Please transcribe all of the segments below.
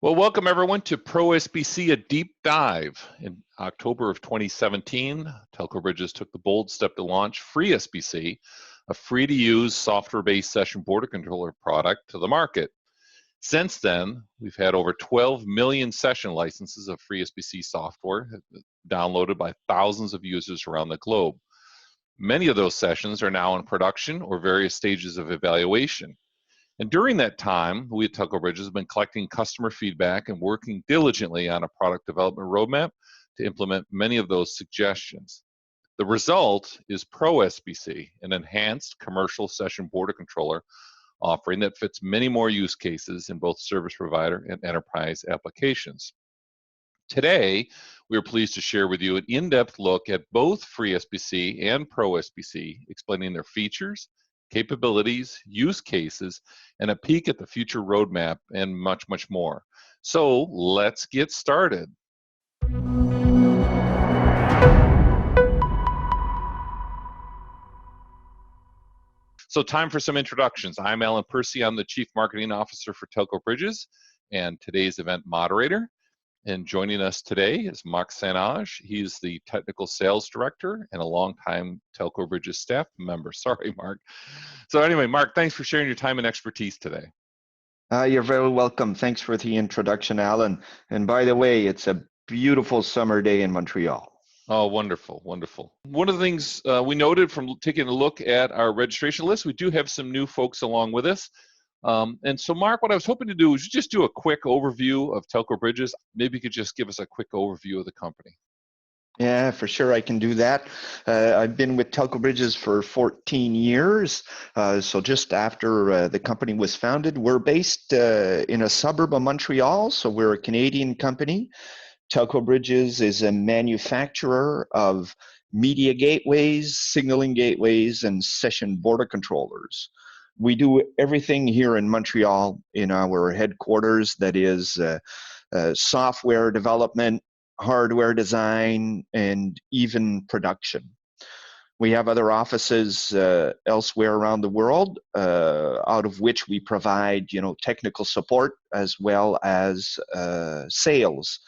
Well, welcome everyone to ProSBC, a deep dive. In October of 2017, TelcoBridges took the bold step to launch FreeSBC, a free-to-use software-based session border controller product to the market. Since then, we've had over 12 million session licenses of FreeSBC software downloaded by thousands of users around the globe. Many of those sessions are now in production or various stages of evaluation. And during that time, we at TelcoBridges have been collecting customer feedback and working diligently on a product development roadmap to implement many of those suggestions. The result is ProSBC, an enhanced commercial session border controller offering that fits many more use cases in both service provider and enterprise applications. Today, we are pleased to share with you an in-depth look at both FreeSBC and ProSBC, explaining their features, capabilities, use cases, and a peek at the future roadmap, and much, much more. So let's get started. So time for some introductions. I'm Alan Percy. I'm the Chief Marketing Officer for TelcoBridges and today's event moderator. And joining us today is Mark Sanage. He's the Technical Sales Director and a longtime TelcoBridges staff member. Sorry, Mark. So anyway, Mark, thanks for sharing your time and expertise today. You're very welcome. Thanks for the introduction, Alan. And by the way, it's a beautiful summer day in Montreal. Oh, wonderful, wonderful. One of the things we noted from taking a look at our registration list, we do have some new folks along with us. And so, Mark, what I was hoping to do is just do a quick overview of TelcoBridges. Maybe you could just give us a quick overview of the company. Yeah, for sure, I can do that. I've been with TelcoBridges for 14 years. So just after the company was founded, we're based in a suburb of Montreal. So we're a Canadian company. TelcoBridges is a manufacturer of media gateways, signaling gateways, and session border controllers. We do everything here in Montreal in our headquarters, that is software development, hardware design, and even production. We have other offices elsewhere around the world, out of which we provide, technical support as well as sales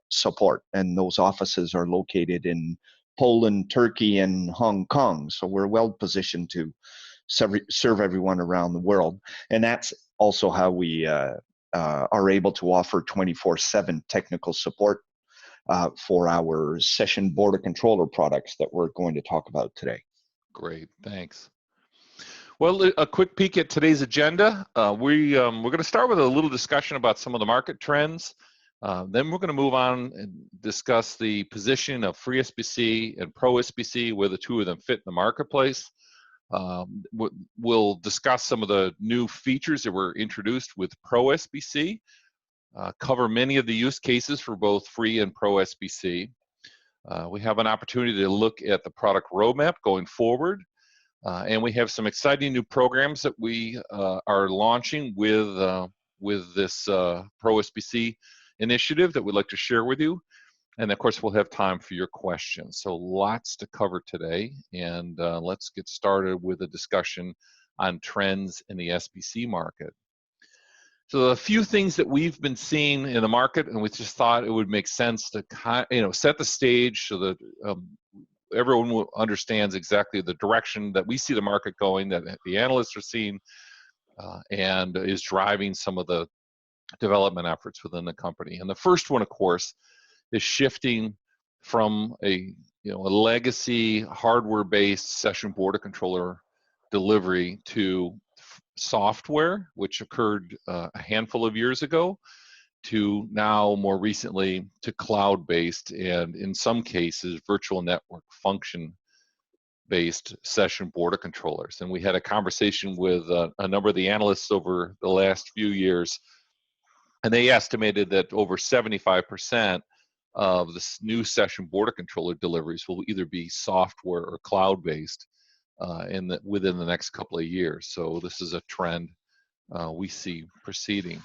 support. And those offices are located in Poland, Turkey, and Hong Kong. So we're well positioned to serve everyone around the world. And that's also how we are able to offer 24/7 technical support for our session border controller products that we're going to talk about today. Great, thanks. Well, a quick peek at today's agenda. We're going to start with a little discussion about some of the market trends. Then we're going to move on and discuss the position of FreeSBC and ProSBC, where the two of them fit in the marketplace. We'll discuss some of the new features that were introduced with ProSBC, cover many of the use cases for both Free and ProSBC. We have an opportunity to look at the product roadmap going forward, and we have some exciting new programs that we are launching with this ProSBC initiative that we'd like to share with you. And of course, we'll have time for your questions. So lots to cover today, and let's get started with a discussion on trends in the SBC market. So a few things that we've been seeing in the market, and we just thought it would make sense to set the stage so that everyone understands exactly the direction that we see the market going, that the analysts are seeing, and is driving some of the development efforts within the company. And the first one, of course, is shifting from a legacy hardware-based session border controller delivery to software, which occurred a handful of years ago, to now more recently to cloud-based and in some cases virtual network function-based session border controllers. And we had a conversation with a number of the analysts over the last few years, and they estimated that over 75% of this new session border controller deliveries will either be software or cloud-based within the next couple of years. So this is a trend we see proceeding.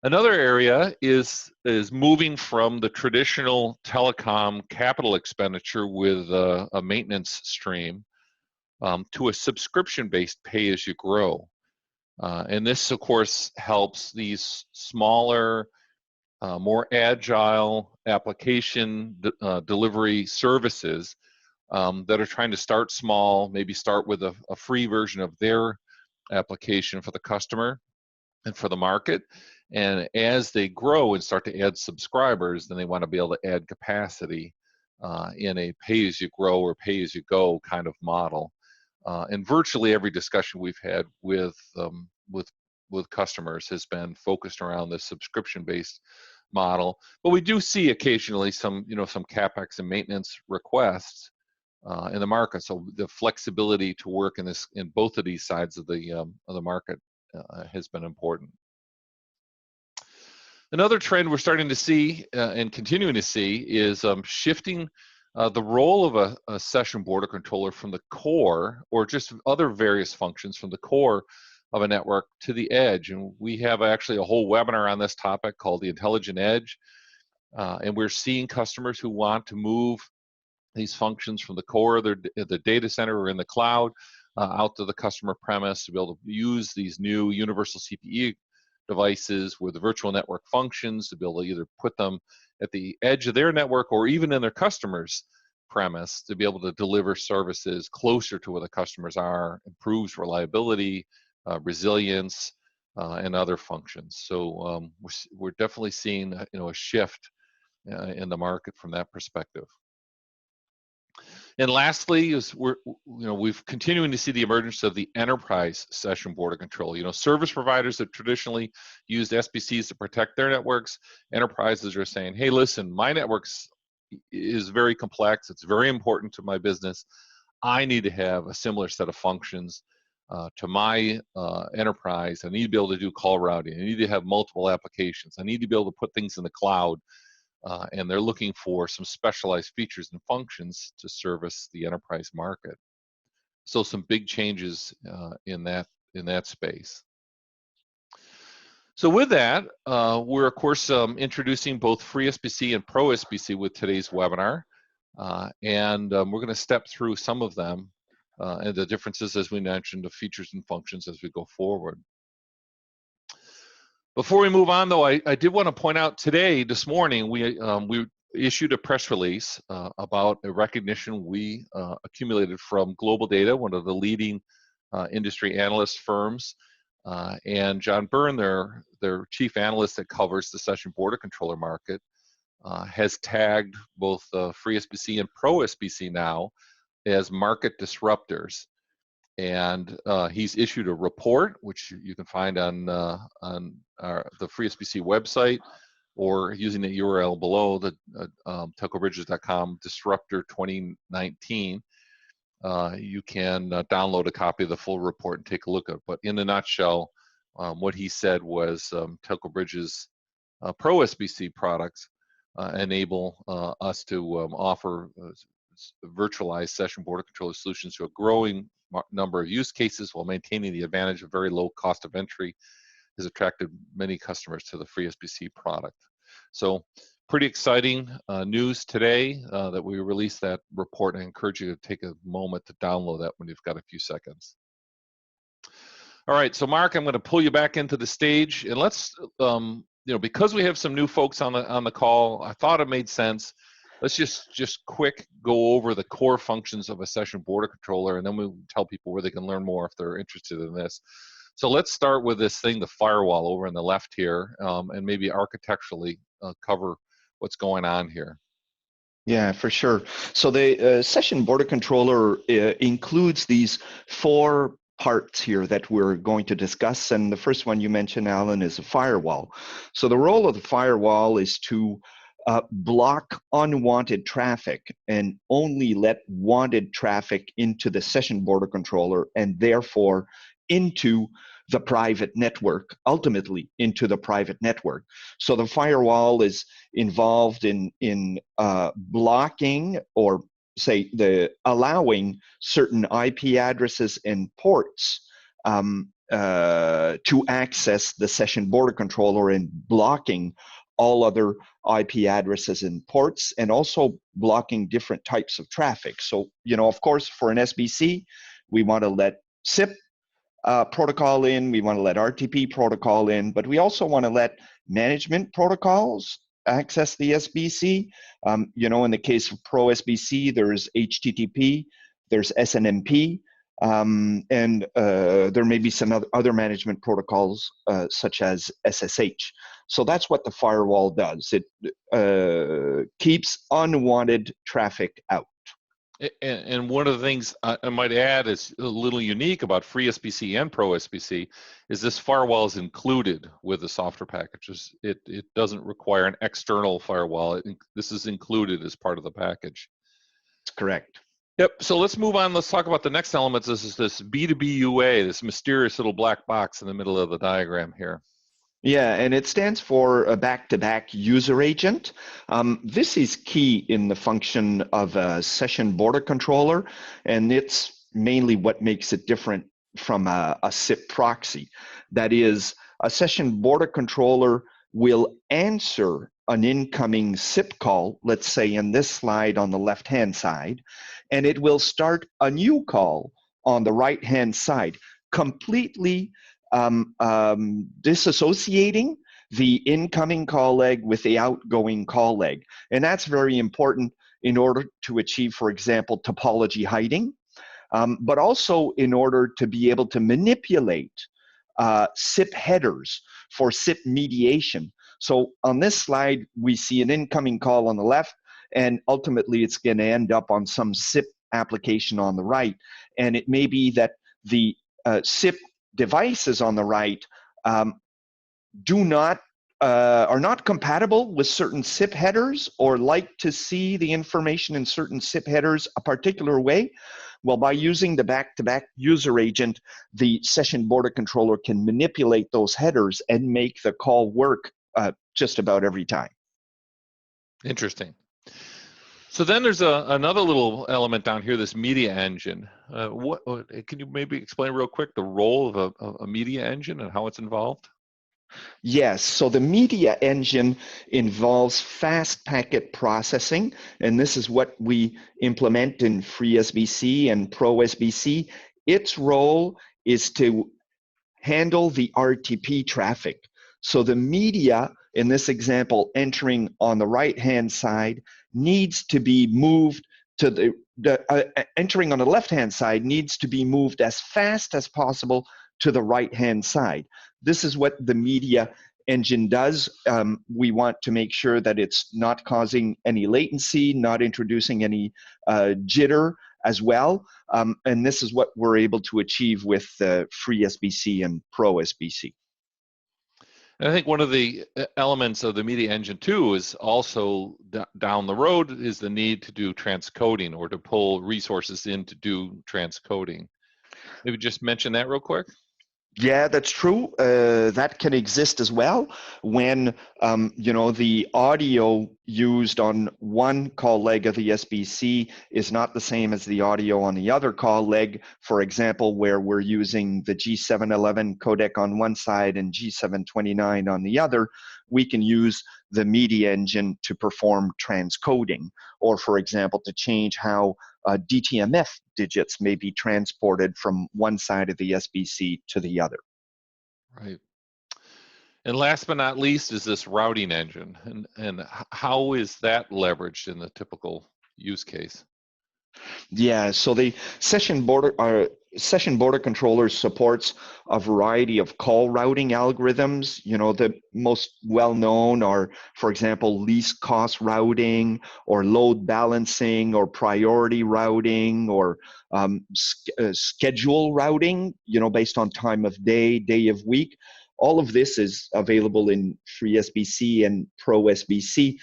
Another area is moving from the traditional telecom capital expenditure with a maintenance stream to a subscription-based pay-as-you-grow. And this, of course, helps these smaller, more agile application delivery services that are trying to start small, maybe start with a free version of their application for the customer and for the market. And as they grow and start to add subscribers, then they want to be able to add capacity in a pay-as-you-grow or pay-as-you-go kind of model. And virtually every discussion we've had with customers has been focused around this subscription-based model. But we do see occasionally some capex and maintenance requests in the market. So the flexibility to work in both of these sides of the market has been important. Another trend we're starting to see and continuing to see is shifting the role of a session border controller from the core, or just other various functions from the core of a network to the edge. And we have actually a whole webinar on this topic called the Intelligent Edge. And we're seeing customers who want to move these functions from the core of the data center or in the cloud out to the customer premise to be able to use these new universal CPE devices with the virtual network functions, to be able to either put them at the edge of their network or even in their customer's premise, to be able to deliver services closer to where the customers are, improves reliability, resilience, and other functions. So we're definitely seeing a shift in the market from that perspective. And lastly, is we've continuing to see the emergence of the enterprise session border control. Service providers that traditionally used SBCs to protect their networks, enterprises are saying, hey, listen, my networks is very complex. It's very important to my business. I need to have a similar set of functions to my enterprise. I need to be able to do call routing. I need to have multiple applications. I need to be able to put things in the cloud. And they're looking for some specialized features and functions to service the enterprise market. So some big changes in that space. So with that, we're of course introducing both FreeSBC and ProSBC with today's webinar, and we're going to step through some of them and the differences, as we mentioned, of features and functions as we go forward. Before we move on, though, I did want to point out this morning, we issued a press release about a recognition we accumulated from Global Data, one of the leading industry analyst firms, and John Byrne, their chief analyst that covers the session border controller market, has tagged both FreeSBC and ProSBC now as market disruptors. And he's issued a report, which you can find on the FreeSBC website, or using the URL below, the TelcoBridges.com Disruptor 2019. You can download a copy of the full report and take a look at it. But in a nutshell, what he said was TelcoBridges ProSBC products enable us to offer virtualized session border controller solutions to a growing number of use cases while maintaining the advantage of very low cost of entry. Has attracted many customers to the FreeSBC product. So pretty exciting news today that we released that report. I encourage you to take a moment to download that when you've got a few seconds. All right, so Mark, I'm going to pull you back into the stage, and let's, because we have some new folks on the call, I thought it made sense. Let's just quick go over the core functions of a session border controller, and then we'll tell people where they can learn more if they're interested in this. So let's start with this thing, the firewall over on the left here, and maybe architecturally cover what's going on here. Yeah, for sure. So the session border controller includes these 4 parts here that we're going to discuss. And the first one you mentioned, Alan, is a firewall. So the role of the firewall is to block unwanted traffic and only let wanted traffic into the session border controller, and therefore into the private network, ultimately into the private network. So the firewall is involved in blocking, or say allowing certain IP addresses and ports to access the session border controller, and blocking all other IP addresses and ports, and also blocking different types of traffic. So, of course, for an SBC, we want to let SIP protocol in, we want to let RTP protocol in, but we also want to let management protocols access the SBC. You know, in the case of ProSBC, there's HTTP, there's SNMP, and there may be some other management protocols such as SSH. So that's what the firewall does. It keeps unwanted traffic out. And one of the things I might add is a little unique about FreeSBC and ProSBC is this firewall is included with the software packages. It doesn't require an external firewall. This is included as part of the package. That's correct. Yep, so let's move on. Let's talk about the next element. This is this B2B UA, this mysterious little black box in the middle of the diagram here. Yeah, and it stands for a back-to-back user agent. This is key in the function of a session border controller, and it's mainly what makes it different from a SIP proxy. That is, a session border controller will answer an incoming SIP call, let's say in this slide on the left-hand side, and it will start a new call on the right-hand side, completely disassociating the incoming call leg with the outgoing call leg. And that's very important in order to achieve, for example, topology hiding, but also in order to be able to manipulate SIP headers for SIP mediation. So on this slide, we see an incoming call on the left, and ultimately it's going to end up on some SIP application on the right. And it may be that the SIP devices on the right are not compatible with certain SIP headers or like to see the information in certain SIP headers a particular way. Well, by using the back-to-back user agent, the session border controller can manipulate those headers and make the call work just about every time. Interesting. So then there's another little element down here, this media engine. Can you maybe explain real quick the role of a media engine and how it's involved? Yes, so the media engine involves fast packet processing, and this is what we implement in FreeSBC and ProSBC. Its role is to handle the RTP traffic. So the media, in this example, entering on the right-hand side, needs to be moved to entering on the left-hand side needs to be moved as fast as possible to the right-hand side. This is what the media engine does. We want to make sure that it's not causing any latency, not introducing any jitter as well. And this is what we're able to achieve with FreeSBC and ProSBC. And I think one of the elements of the media engine too is also down the road is the need to do transcoding or to pull resources in to do transcoding. Maybe just mention that real quick. Yeah, that's true. That can exist as well when the audio used on one call leg of the SBC is not the same as the audio on the other call leg. For example, where we're using the G711 codec on one side and G729 on the other, we can use the media engine to perform transcoding, or for example, to change how DTMF digits may be transported from one side of the SBC to the other. Right. And last but not least is this routing engine. And how is that leveraged in the typical use case? Yeah, so the session border controller supports a variety of call routing algorithms. You know, the most well-known are, for example, least cost routing or load balancing or priority routing or schedule routing, you know, based on time of day, day of week. All of this is available in FreeSBC and ProSBC.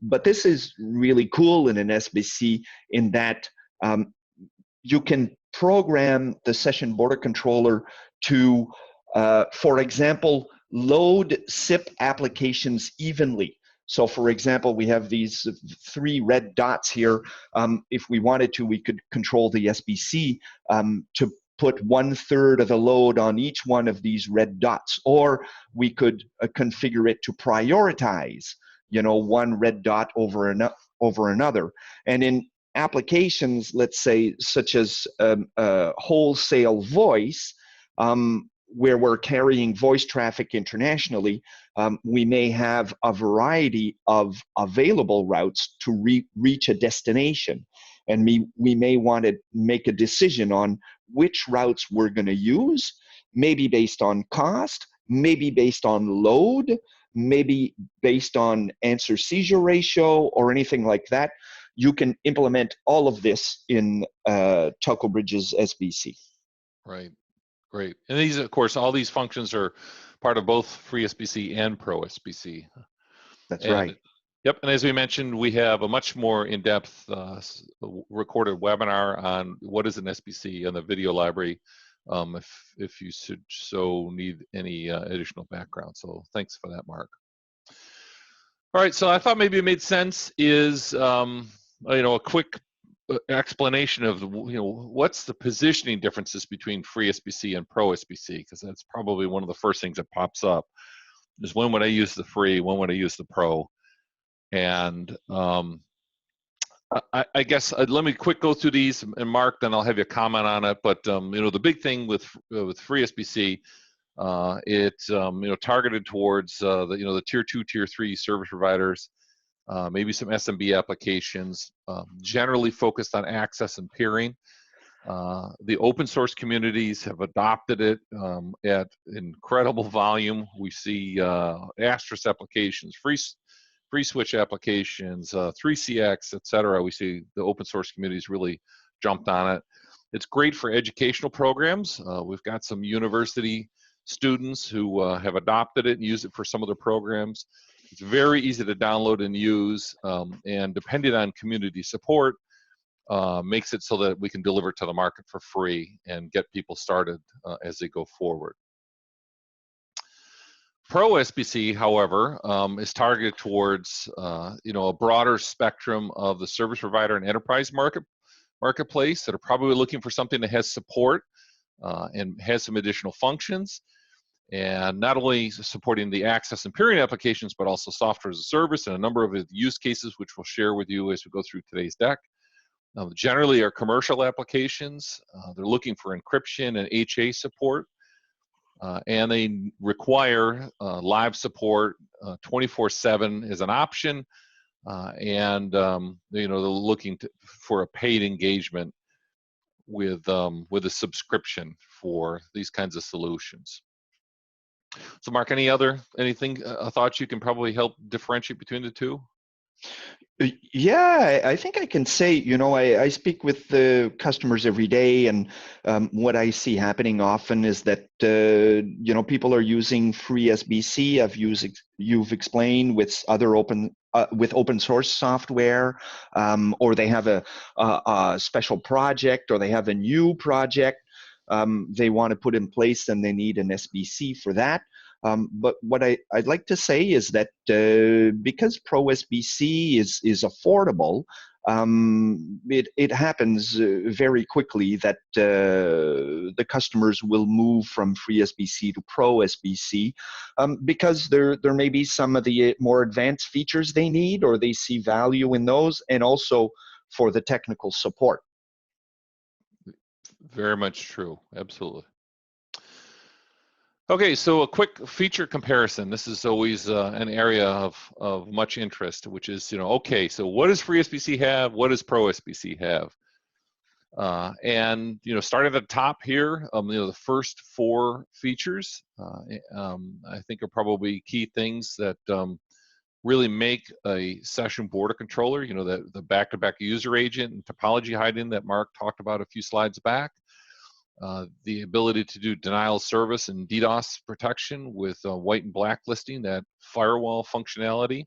But this is really cool in an SBC in that you can program the session border controller to, for example, load SIP applications evenly. So for example, we have these 3 red dots here. If we wanted to, we could control the SBC to put 1/3 of the load on each one of these red dots, or we could configure it to prioritize, you know, one red dot over another. And in applications, let's say, such as wholesale voice, where we're carrying voice traffic internationally, we may have a variety of available routes to reach a destination. And we may want to make a decision on which routes we're going to use, maybe based on cost, maybe based on load, maybe based on answer seizure ratio or anything like that. You can implement all of this in TelcoBridges SBC. Right. Great. And these, of course, all these functions are part of both FreeSBC and ProSBC. That's and, right. Yep. And as we mentioned, we have a much more in-depth recorded webinar on what is an SBC and the video library, if you should so need any additional background. So thanks for that, Mark. All right. So I thought maybe it made sense is a quick explanation of what's the positioning differences between FreeSBC and ProSBC, because that's probably one of the first things that pops up is when would I use the free, when would I use the pro. And I guess let me quick go through these, and Mark, then I'll have you comment on it. But the big thing with FreeSBC, it's targeted towards the tier 2, tier 3 service providers. Maybe some SMB applications, generally focused on access and peering. The open source communities have adopted it at incredible volume. We see Asterisk applications, free switch applications, 3CX, etc. We see the open source communities really jumped on it. It's great for educational programs. We've got some university students who have adopted it and use it for some of their programs. It's very easy to download and use, and depending on community support, makes it so that we can deliver to the market for free and get people started as they go forward. ProSBC, however, is targeted towards a broader spectrum of the service provider and enterprise marketplace that are probably looking for something that has support and has some additional functions. And not only supporting the access and peering applications, but also software as a service and a number of use cases, which we'll share with you as we go through today's deck. Generally are commercial applications. They're looking for encryption and HA support, and they require live support 24/7 as an option, and they're looking for a paid engagement with a subscription for these kinds of solutions. So Mark, anything thoughts you can probably help differentiate between the two? Yeah, I think I can say, I speak with the customers every day, and what I see happening often is that, people are using FreeSBC. You've explained with other open source software, or they have a special project, or they have a new project they want to put in place, and they need an SBC for that. But what I'd like to say is that because ProSBC is affordable, it happens very quickly that the customers will move from FreeSBC to ProSBC because there may be some of the more advanced features they need, or they see value in those, and also for the technical support. Very much true. Absolutely. Okay, so a quick feature comparison. This is always an area of much interest, which is, okay, so what does FreeSBC have? What does ProSBC have? And, starting at the top here, the first 4 features, I think are probably key things that really make a session border controller, the back-to-back user agent and topology hiding that Mark talked about a few slides back. The ability to do denial of service and DDoS protection with white and black listing, that firewall functionality,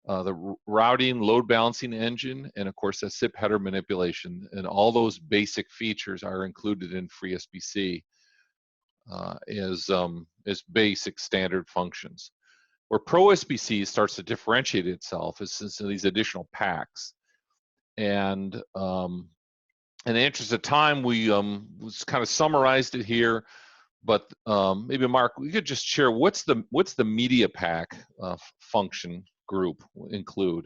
the routing, load balancing engine, and of course that SIP header manipulation, and all those basic features are included in FreeSBC as basic standard functions. Where ProSBC starts to differentiate itself is these additional packs. And in the interest of time, we kind of summarized it here, but maybe Mark, we could just share what's the media pack function group include?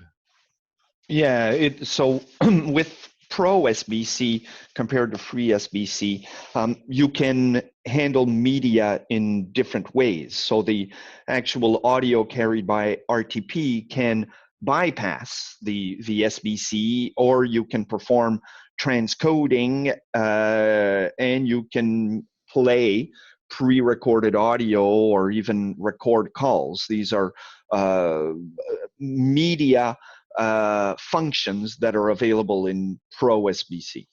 Yeah, so with ProSBC compared to FreeSBC, you can handle media in different ways. So the actual audio carried by RTP can bypass the SBC, or you can perform transcoding, and you can play pre-recorded audio or even record calls. These are media functions that are available in ProSBC.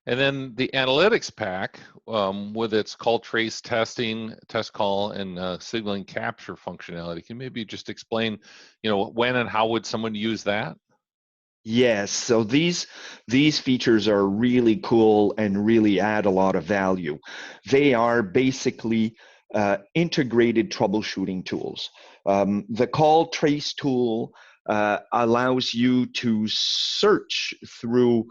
And then the analytics pack with its call trace testing, test call, and signaling capture functionality. Can you maybe just explain, when and how would someone use that? Yes, so these features are really cool and really add a lot of value. They are basically integrated troubleshooting tools. The call trace tool allows you to search through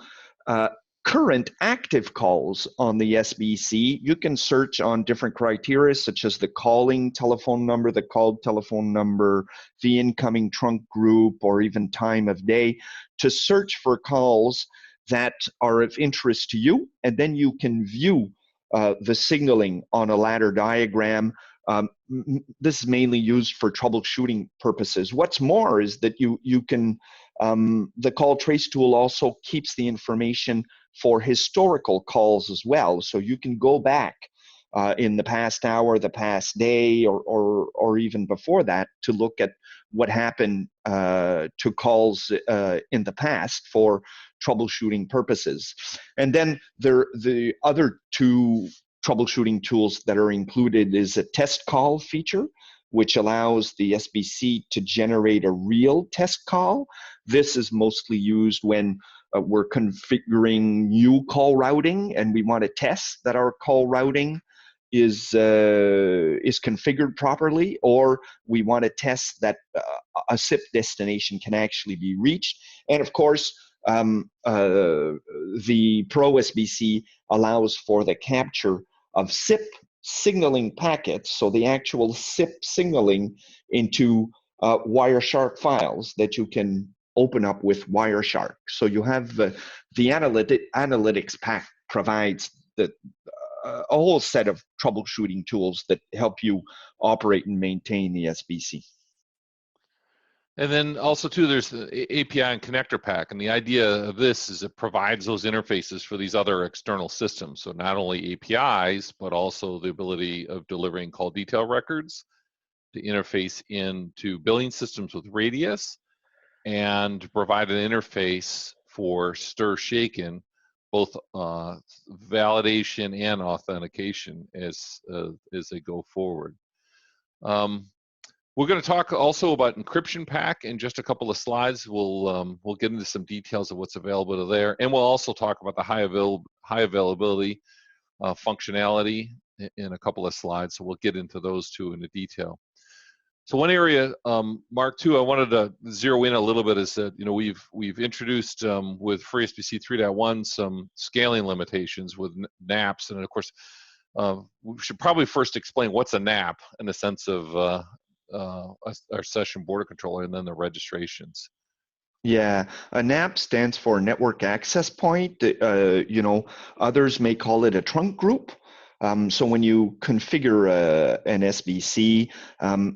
current active calls on the SBC. You can search on different criteria, such as the calling telephone number, the called telephone number, the incoming trunk group, or even time of day, to search for calls that are of interest to you. And then you can view the signaling on a ladder diagram. This is mainly used for troubleshooting purposes. What's more is that you can, the call trace tool also keeps the information for historical calls as well. So you can go back in the past hour, the past day, or even before that to look at what happened to calls in the past for troubleshooting purposes. And then the other two troubleshooting tools that are included is a test call feature, which allows the SBC to generate a real test call. This is mostly used when we're configuring new call routing and we want to test that our call routing is configured properly, or we want to test that a SIP destination can actually be reached. And of course, the ProSBC allows for the capture of SIP signaling packets, so the actual SIP signaling into Wireshark files that you can open up with Wireshark. So you have the analytics pack provides a whole set of troubleshooting tools that help you operate and maintain the SBC. And then also too, there's the API and connector pack, and the idea of this is it provides those interfaces for these other external systems. So not only APIs, but also the ability of delivering call detail records to interface into billing systems with Radius, and provide an interface for stir shaken, both validation and authentication as they go forward. We're going to talk also about Encryption pack in just a couple of slides. We'll get into some details of what's available there, and we'll also talk about the high availability functionality in a couple of slides. So we'll get into those two in detail. So one area, Mark, too, I wanted to zero in a little bit is that we've introduced with FreeSBC 3.1 some scaling limitations with NAPs, and of course we should probably first explain what's a NAP in the sense of our session border controller, and then the registrations. Yeah, a NAP stands for Network Access Point. Others may call it a trunk group. So when you configure an SBC,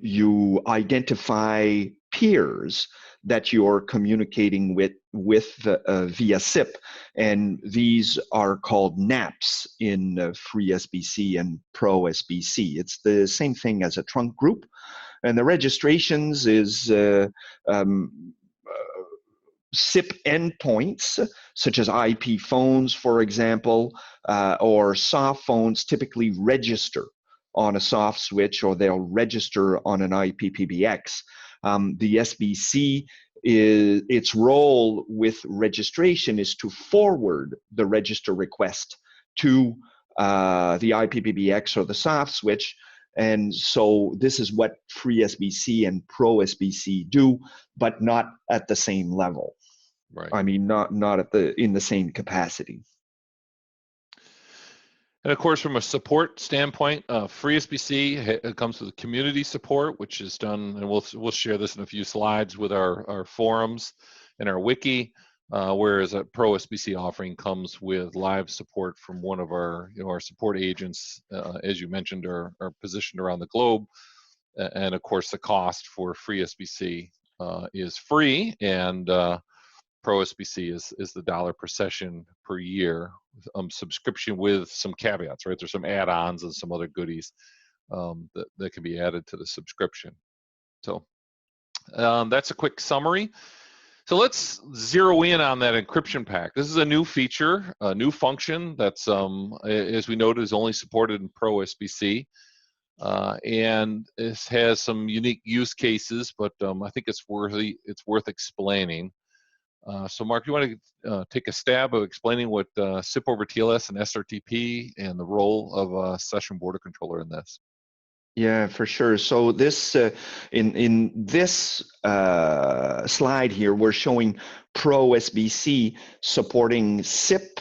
you identify peers that you're communicating with via SIP, and these are called NAPs in FreeSBC and ProSBC. It's the same thing as a trunk group, and the registrations is SIP endpoints, such as IP phones, for example, or soft phones typically register on a soft switch, or they'll register on an IP PBX. The SBC, its role with registration is to forward the register request to the IP PBX or the soft switch. And so this is what FreeSBC and ProSBC do, but not at the same level. Right. I mean, not in the same capacity. And of course, from a support standpoint, FreeSBC comes with community support, which is done, and we'll share this in a few slides with our forums and our wiki. whereas a ProSBC offering comes with live support from one of our, our support agents, as you mentioned, are positioned around the globe. And of course, the cost for FreeSBC is free, and ProSBC is the dollar per session per year subscription with some caveats, right? There's some add-ons and some other goodies that can be added to the subscription. So that's a quick summary. So let's zero in on that encryption pack. This is a new feature, a new function that's, as we noted, is only supported in ProSBC. And it has some unique use cases, but I think it's worth explaining. So Mark, you want to take a stab of explaining what SIP over TLS and SRTP and the role of a session border controller in this? Yeah, for sure. So this in this slide here, we're showing ProSBC supporting SIP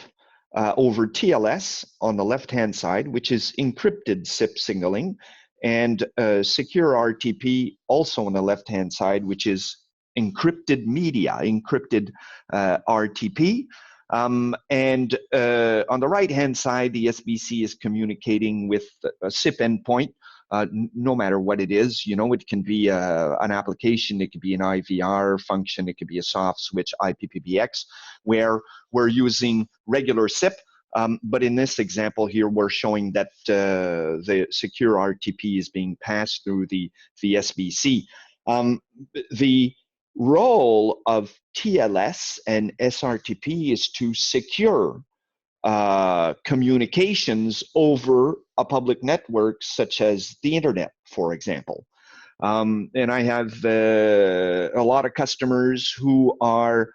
over TLS on the left-hand side, which is encrypted SIP signaling, and secure RTP also on the left-hand side, which is encrypted media, encrypted RTP. And on the right-hand side, the SBC is communicating with a SIP endpoint. No matter what it is, it can be an application, it could be an IVR function, it could be a soft switch IP PBX, where we're using regular SIP. But in this example here, we're showing that the secure RTP is being passed through the SBC. The role of TLS and SRTP is to secure communications over a public network such as the internet, for example. And I have a lot of customers who are,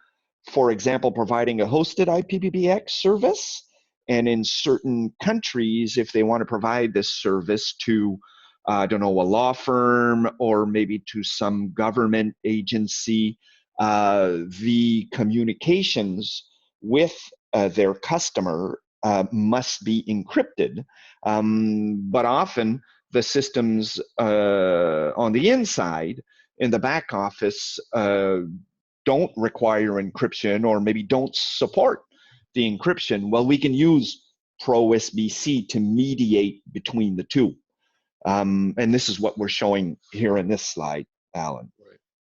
for example, providing a hosted IP PBX service. And in certain countries, if they want to provide this service to, I don't know, a law firm or maybe to some government agency, the communications with their customer must be encrypted. But often the systems on the inside, in the back office, don't require encryption or maybe don't support the encryption. Well, we can use ProSBC to mediate between the two. And this is what we're showing here in this slide, Alan.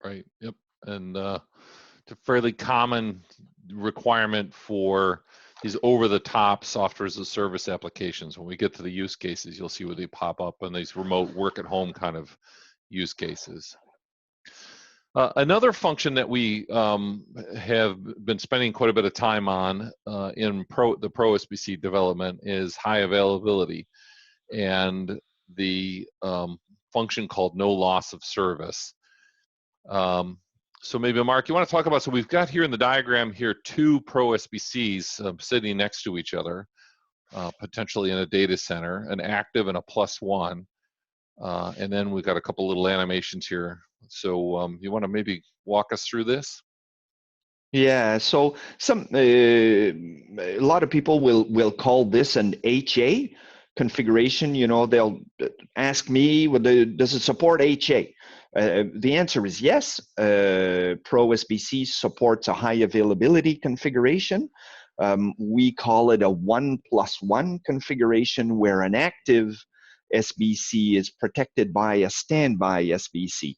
Right, yep. And it's a fairly common requirement for these over-the-top software as a service applications. When we get to the use cases, you'll see where they pop up in these remote work-at-home kind of use cases. Another function that we have been spending quite a bit of time on in the ProSBC development is high availability, and the function called no loss of service. So maybe Mark, you want to talk about, so we've got here in the diagram here two ProSBCs sitting next to each other, potentially in a data center, an active and a +1. And then we've got a couple little animations here. So you want to maybe walk us through this? Yeah, so a lot of people will call this an HA configuration. They'll ask me, does it support HA? The answer is yes. ProSBC supports a high availability configuration. We call it a 1+1 configuration, where an active SBC is protected by a standby SBC.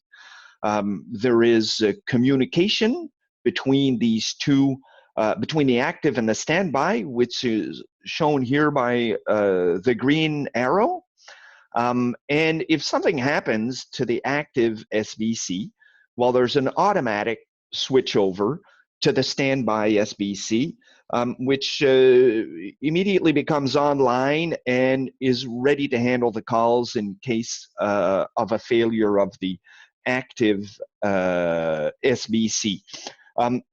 There is communication between these two, between the active and the standby, which is shown here by the green arrow. And if something happens to the active SBC, well, there's an automatic switchover to the standby SBC, which immediately becomes online and is ready to handle the calls in case of a failure of the active SBC.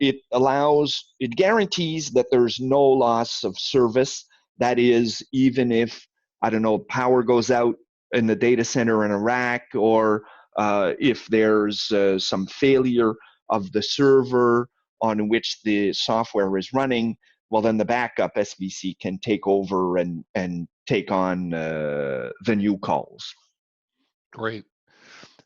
It guarantees that there's no loss of service. That is, even if, I don't know, power goes out in the data center in Iraq, or if there's some failure of the server on which the software is running, well, then the backup SBC can take over and take on the new calls. Great.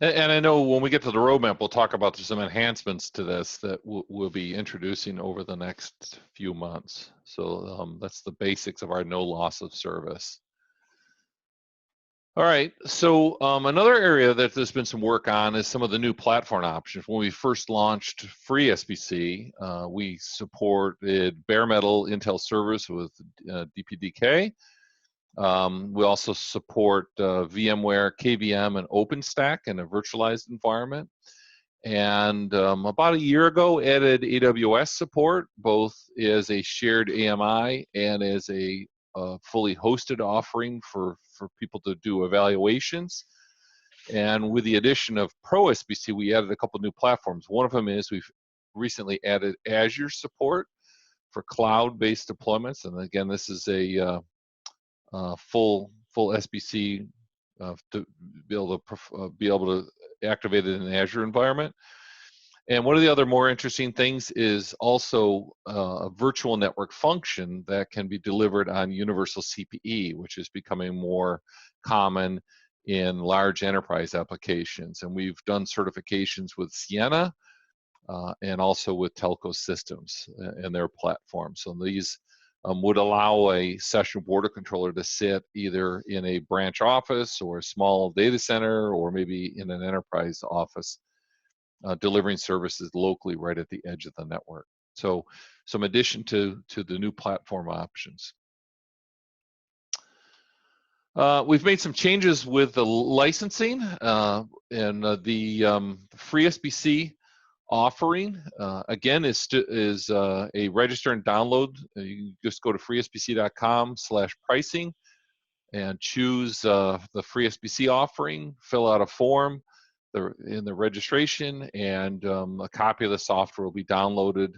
And I know when we get to the roadmap, we'll talk about some enhancements to this that we'll be introducing over the next few months. So that's the basics of our no loss of service. All right, so another area that there's been some work on is some of the new platform options. When we first launched FreeSBC, we supported bare metal Intel servers with DPDK. We also support VMware, KVM, and OpenStack in a virtualized environment. And about a year ago, added AWS support, both as a shared AMI and as a fully hosted offering for people to do evaluations. And with the addition of ProSBC, we added a couple new platforms. One of them is we've recently added Azure support for cloud-based deployments. And again, this is a full SBC to be able to activate it in an Azure environment. And one of the other more interesting things is also a virtual network function that can be delivered on universal CPE, which is becoming more common in large enterprise applications. And we've done certifications with Sienna and also with Telco Systems and their platform. So these would allow a session border controller to sit either in a branch office or a small data center or maybe in an enterprise office, delivering services locally right at the edge of the network. So some addition to the new platform options. We've made some changes with the licensing and the FreeSBC offering. Again, is a register and download. You can just go to freesbc.com/pricing and choose the FreeSBC offering, fill out a form in the registration, and a copy of the software will be downloaded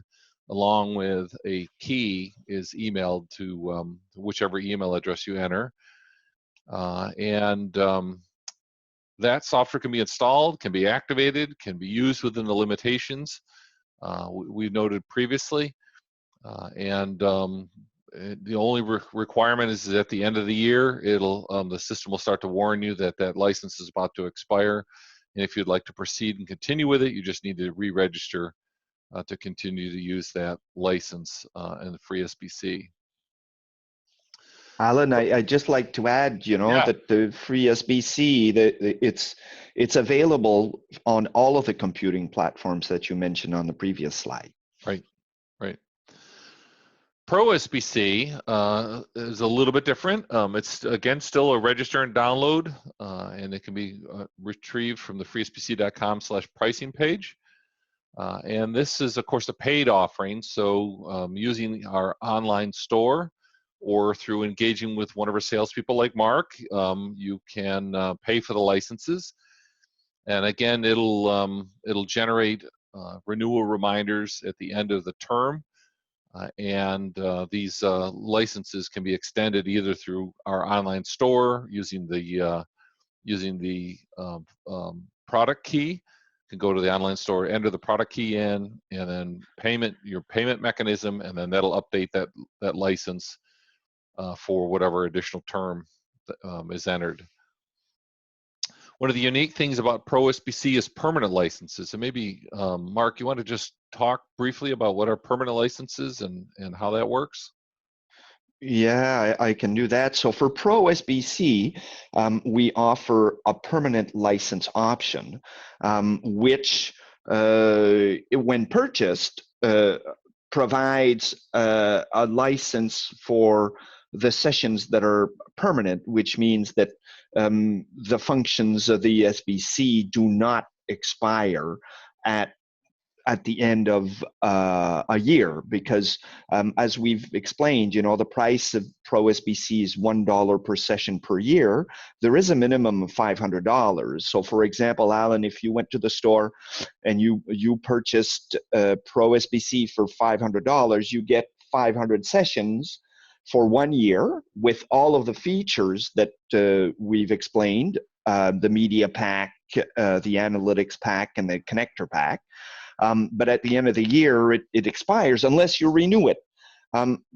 along with a key is emailed to whichever email address you enter. That software can be installed, can be activated, can be used within the limitations we've noted previously. The only requirement is at the end of the year, the system will start to warn you that that license is about to expire. And if you'd like to proceed and continue with it, you just need to re-register to continue to use that license in the FreeSBC. Alan, I'd just like to add, that the FreeSBC, it's available on all of the computing platforms that you mentioned on the previous slide. Right. ProSBC is a little bit different. It's, again, still a register and download, and it can be retrieved from the freesbc.com/pricing page. And this is, of course, a paid offering. So using our online store or through engaging with one of our salespeople like Mark, you can pay for the licenses. And again, it'll generate renewal reminders at the end of the term. These licenses can be extended either through our online store using the product key. You can go to the online store, enter the product key in, and then your payment mechanism, and then that'll update that license for whatever additional term is entered. One of the unique things about ProSBC is permanent licenses. And maybe, Mark, you want to just talk briefly about what are permanent licenses and how that works? Yeah, I can do that. So for ProSBC, we offer a permanent license option, which, when purchased, provides a license for the sessions that are permanent, which means that the functions of the SBC do not expire at the end of a year, because as we've explained, the price of ProSBC is $1 per session per year. There is a minimum of $500. So for example, Alan, if you went to the store and you purchased ProSBC for $500, you get 500 sessions for 1 year with all of the features that we've explained, the media pack, the analytics pack, and the connector pack. But at the end of the year, it expires unless you renew it.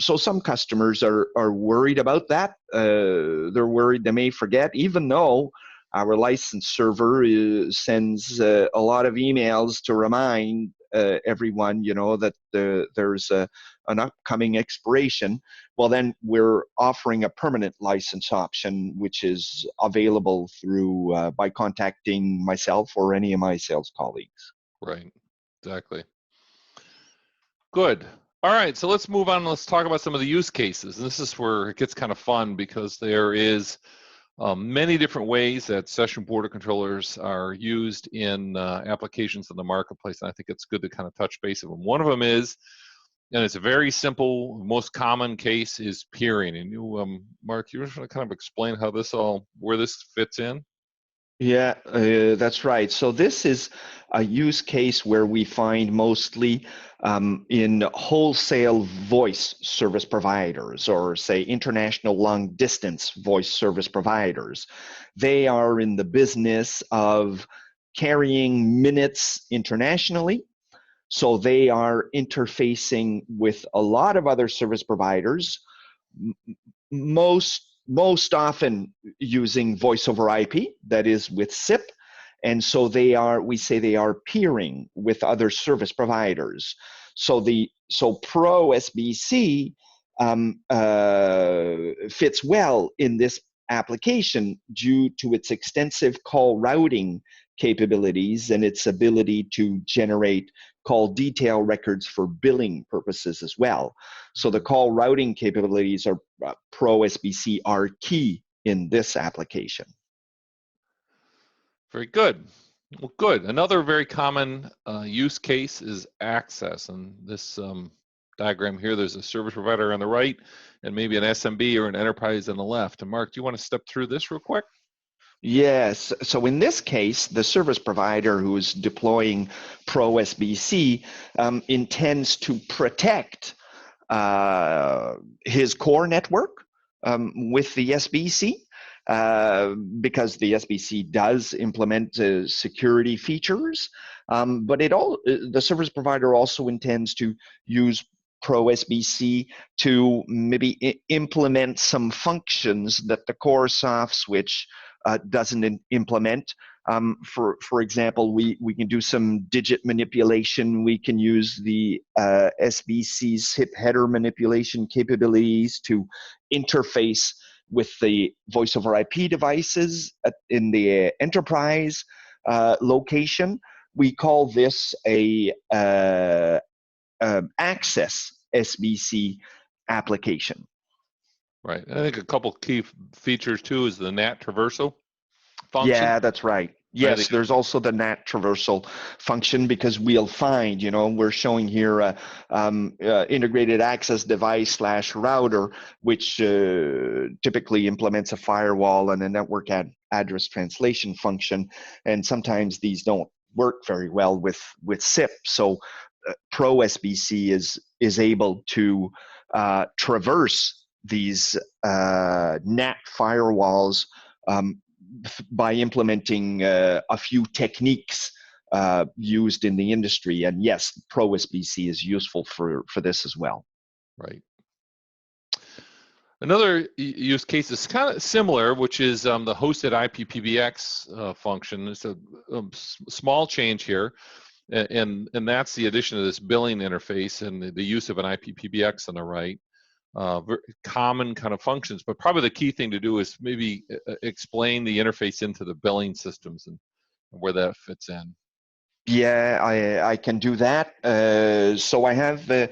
So some customers are worried about that. They're worried they may forget, even though our license server sends a lot of emails to remind everyone, that there's an upcoming expiration. Well, then we're offering a permanent license option, which is available through by contacting myself or any of my sales colleagues. Right, exactly. Good. All right, so let's move on. Let's talk about some of the use cases. And this is where it gets kind of fun, because there is many different ways that session border controllers are used in applications in the marketplace. And I think it's good to kind of touch base of them. One of them is, and it's a very simple, most common case, is peering. And you, Mark, you're going to kind of explain how this where this fits in? Yeah, that's right. So this is a use case where we find mostly in wholesale voice service providers, or say international long distance voice service providers. They are in the business of carrying minutes internationally. So they are interfacing with a lot of other service providers, most often using voice over IP, that is with SIP. And so we say they are peering with other service providers. So ProSBC fits well in this application due to its extensive call routing capabilities and its ability to generate call detail records for billing purposes as well. So the call routing capabilities of ProSBC are key in this application. Very good. Well, good. Another very common use case is access. And this diagram here, there's a service provider on the right and maybe an SMB or an enterprise on the left. And Mark, do you want to step through this real quick? Yes. So in this case, the service provider who is deploying ProSBC intends to protect his core network with the SBC, because the SBC does implement security features, but the service provider also intends to use ProSBC to maybe implement some functions that the core soft switch doesn't implement. For example, we can do some digit manipulation. We can use the SBC's HIP header manipulation capabilities to interface with the voice over IP devices in the enterprise location. We call this a access SBC application. Right. I think a couple key features too is the NAT traversal function. Yeah, that's right. Yes, there's also the NAT traversal function, because we'll find, we're showing here integrated access device / router, which typically implements a firewall and a network address translation function. And sometimes these don't work very well with SIP. So ProSBC is able to traverse these NAT firewalls by implementing a few techniques used in the industry. And yes, ProSBC is useful for this as well. Right. Another use case is kind of similar, which is the hosted IP PBX function. It's a small change here, and that's the addition of this billing interface and the use of an IP PBX on the right. Very common kind of functions, but probably the key thing to do is maybe explain the interface into the billing systems and where that fits in. Yeah, I can do that. So I have a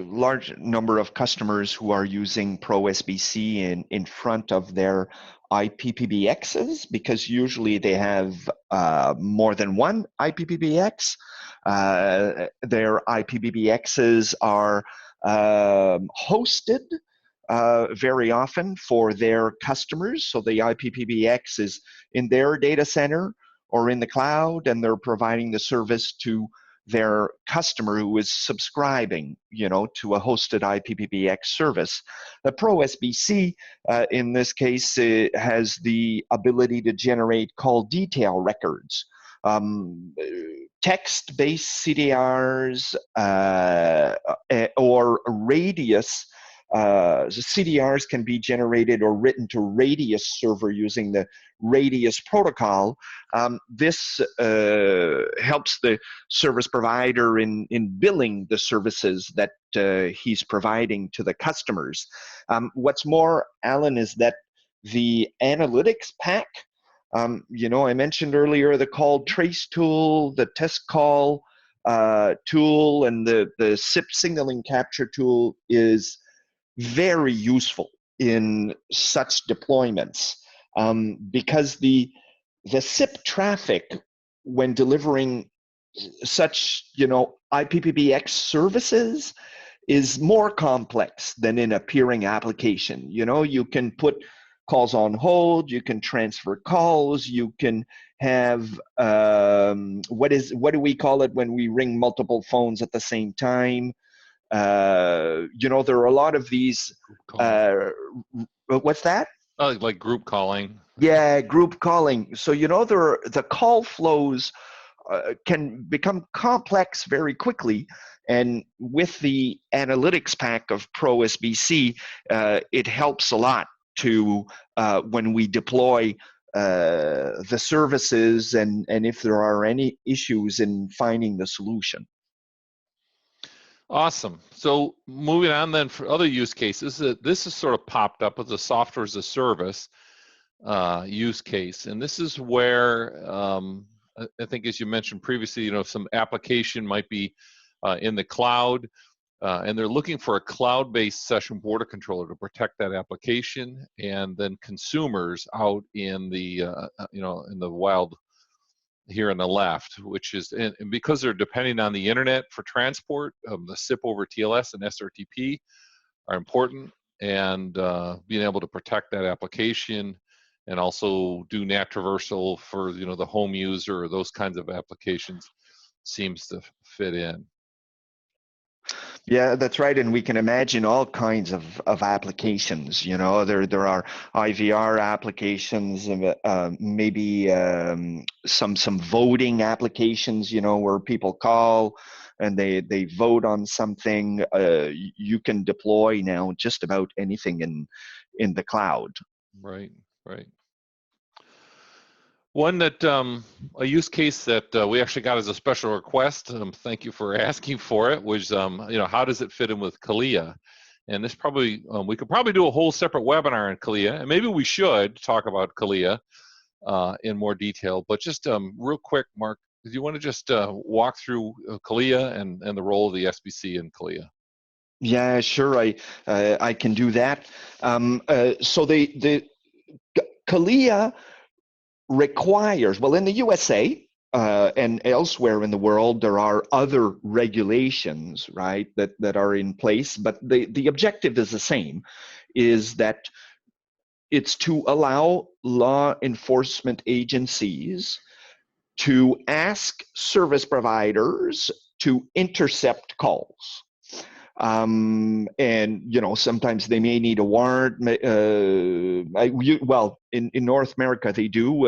large number of customers who are using ProSBC in front of their IP PBXs, because usually they have more than one IP PBX. Their IP PBXs are hosted very often for their customers. So the IP PBX is in their data center or in the cloud, and they're providing the service to their customer who is subscribing, to a hosted IP PBX service. The ProSBC, in this case, has the ability to generate call detail records, text-based CDRs, or radius CDRs can be generated or written to Radius server using the Radius protocol. This helps the service provider in billing the services that he's providing to the customers. What's more, Alan, is that the analytics pack, you know, I mentioned earlier the call trace tool, the test call tool, and the SIP signaling capture tool is very useful in such deployments, because the SIP traffic, when delivering such, you know, IP PBX services, is more complex than in a peering application. You know, you can put calls on hold, you can transfer calls, you can have what do we call it when we ring multiple phones at the same time? You know, there are a lot of these. What's that? Like group calling. Yeah, group calling. So, you know, the call flows can become complex very quickly. And with the analytics pack of ProSBC, it helps a lot to when we deploy the services and if there are any issues in finding the solution. Awesome. So moving on then for other use cases, this has sort of popped up as a software as a service use case. And this is where I think, as you mentioned previously, you know, some application might be in the cloud, and they're looking for a cloud-based session border controller to protect that application, and then consumers out in the you know, in the wild here on the left, which is, and because they're depending on the internet for transport, the SIP over TLS and SRTP are important, and being able to protect that application and also do NAT traversal for, you know, the home user or those kinds of applications seems to fit in. Yeah, that's right, and we can imagine all kinds of applications. You know, there are IVR applications, maybe some voting applications. You know, where people call and they vote on something. You can deploy now just about anything in the cloud. Right, right. One that a use case that we actually got as a special request. Thank you for asking for it. Was you know, how does it fit in with CALIA? And this probably we could probably do a whole separate webinar on CALIA, and maybe we should talk about CALIA in more detail. But just real quick, Mark, do you want to just walk through CALIA and the role of the SBC in CALIA? Yeah, sure. I can do that. So the CALIA requires, well, in the USA and elsewhere in the world, there are other regulations, right, that are in place, but the objective is the same, is that it's to allow law enforcement agencies to ask service providers to intercept calls. And you know, sometimes they may need a warrant. Well, in North America they do.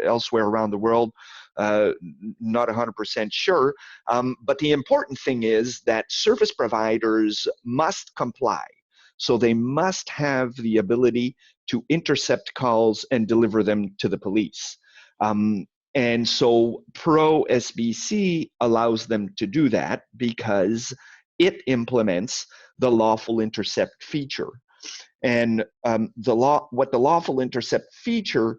Elsewhere around the world, not 100% sure. But the important thing is that service providers must comply. So they must have the ability to intercept calls and deliver them to the police. And so ProSBC allows them to do that because it implements the lawful intercept feature. And what the lawful intercept feature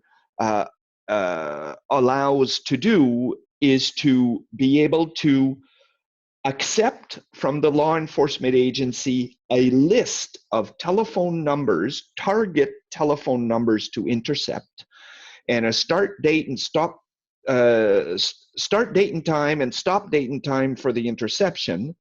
allows to do is to be able to accept from the law enforcement agency a list of telephone numbers, target telephone numbers to intercept, and a start date and stop date and time and stop date and time for the interception.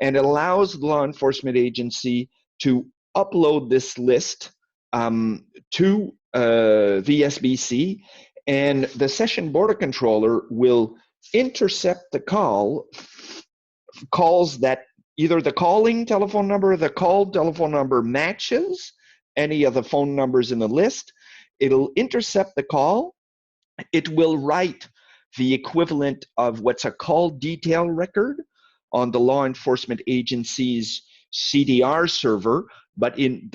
And it allows the law enforcement agency to upload this list to the SBC, and the session border controller will intercept the calls that either the calling telephone number or the called telephone number matches any of the phone numbers in the list. It'll intercept the call. It will write the equivalent of what's a call detail record on the law enforcement agency's CDR server, but in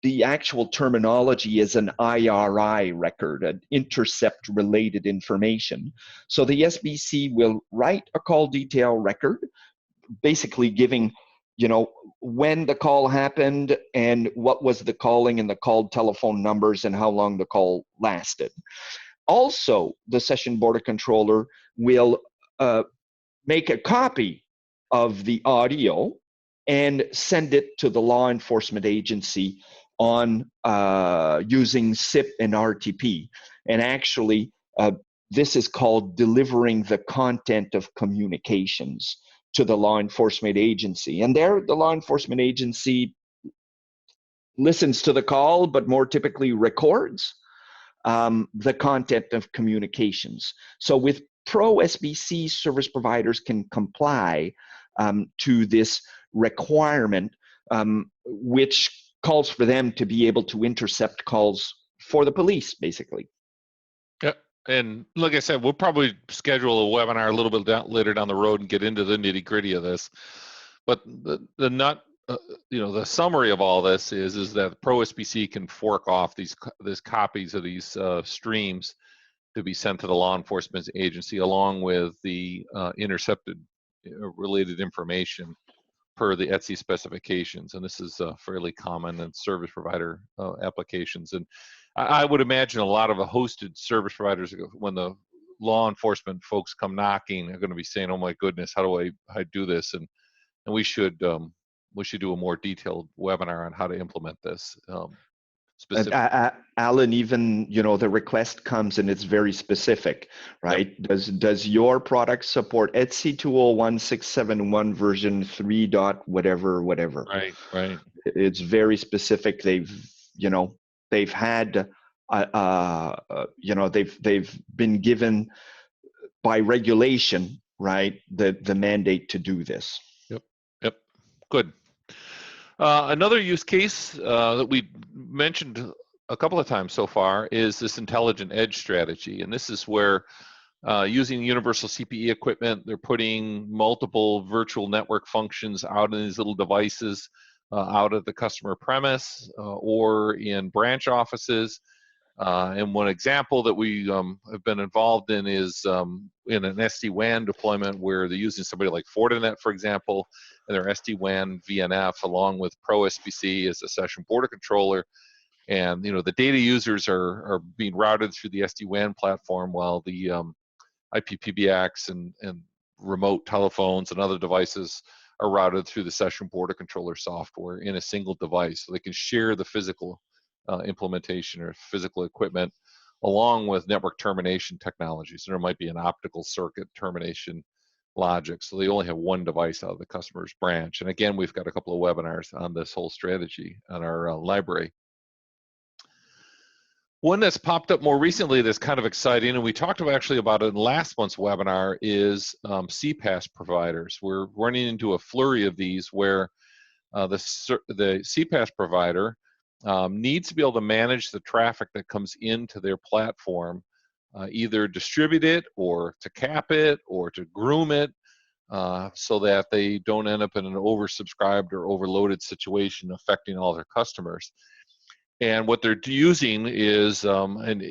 the actual terminology is an IRI record, an intercept related information. So the SBC will write a call detail record, basically giving, when the call happened and what was the calling and the called telephone numbers and how long the call lasted. Also, the session border controller will make a copy of the audio and send it to the law enforcement agency on using SIP and RTP. And actually, this is called delivering the content of communications to the law enforcement agency. And there, the law enforcement agency listens to the call, but more typically records the content of communications. So with ProSBC, service providers can comply to this requirement, which calls for them to be able to intercept calls for the police, basically. Yeah, and like I said, we'll probably schedule a webinar a little bit later down the road and get into the nitty gritty of this. But the summary of all this is that ProSBC can fork off these copies of these streams to be sent to the law enforcement agency along with the intercepted related information per the ETSI specifications. And this is fairly common in service provider applications. And I would imagine a lot of the hosted service providers, when the law enforcement folks come knocking, are going to be saying, "Oh my goodness, how do I do this?" And we should do a more detailed webinar on how to implement this. Alan, even the request comes and it's very specific, right? Yep. Does your product support ETSI 201671 version 3 dot whatever? Right. It's very specific. They've had they've been given by regulation, right, the mandate to do this. Yep. Good. Another use case that we mentioned a couple of times so far is this intelligent edge strategy. And this is where using universal CPE equipment, they're putting multiple virtual network functions out in these little devices out at the customer premise or in branch offices. And one example that we have been involved in is in an SD-WAN deployment where they're using somebody like Fortinet, for example, and their SD-WAN VNF along with ProSBC as a session border controller. And the data users are being routed through the SD-WAN platform while the IP PBX and remote telephones and other devices are routed through the session border controller software in a single device, so they can share the physical implementation or physical equipment along with network termination technology. So there might be an optical circuit termination logic, so they only have one device out of the customer's branch. And again, we've got a couple of webinars on this whole strategy on our library. One that's popped up more recently that's kind of exciting, and we talked actually about it in last month's webinar, is CPaaS providers. We're running into a flurry of these where the CPaaS provider needs to be able to manage the traffic that comes into their platform, either distribute it or to cap it or to groom it so that they don't end up in an oversubscribed or overloaded situation affecting all their customers. And what they're using is an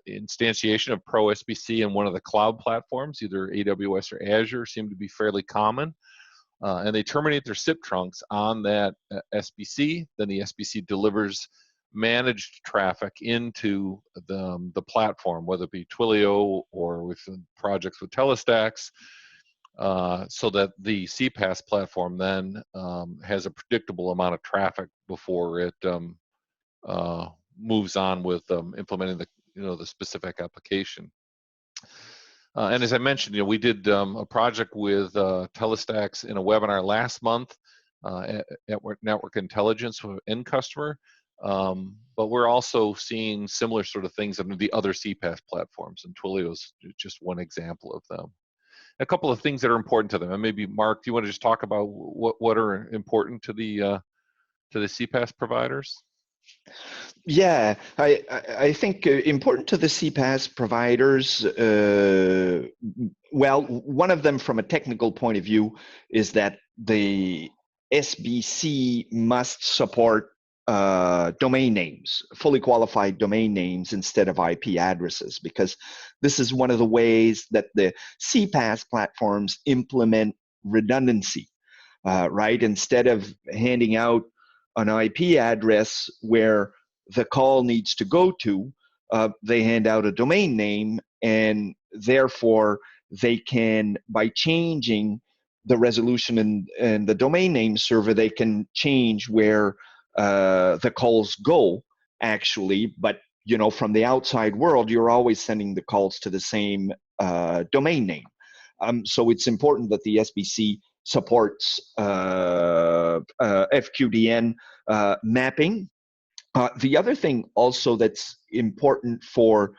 instantiation of ProSBC in one of the cloud platforms, either AWS or Azure, seem to be fairly common. And they terminate their SIP trunks on that SBC. Then the SBC delivers managed traffic into the platform, whether it be Twilio or with projects with Telestacks, so that the CPaaS platform then has a predictable amount of traffic before it moves on with implementing the specific application. And as I mentioned, we did a project with Telestacks in a webinar last month at Network Intelligence with end customer. But we're also seeing similar sort of things on the other CPaaS platforms, and Twilio is just one example of them. A couple of things that are important to them, and maybe Mark, do you want to just talk about what are important to the CPaaS providers? Yeah, I think important to the CPaaS providers, well, one of them from a technical point of view is that SBC must support domain names, fully qualified domain names instead of IP addresses, because this is one of the ways that the CPaaS platforms implement redundancy, right? Instead of handing out an IP address where the call needs to go to, they hand out a domain name, and therefore they can, by changing the resolution in the domain name server, they can change where the calls go, actually. But from the outside world, you're always sending the calls to the same domain name. So it's important that the SBC supports FQDN mapping. The other thing also that's important for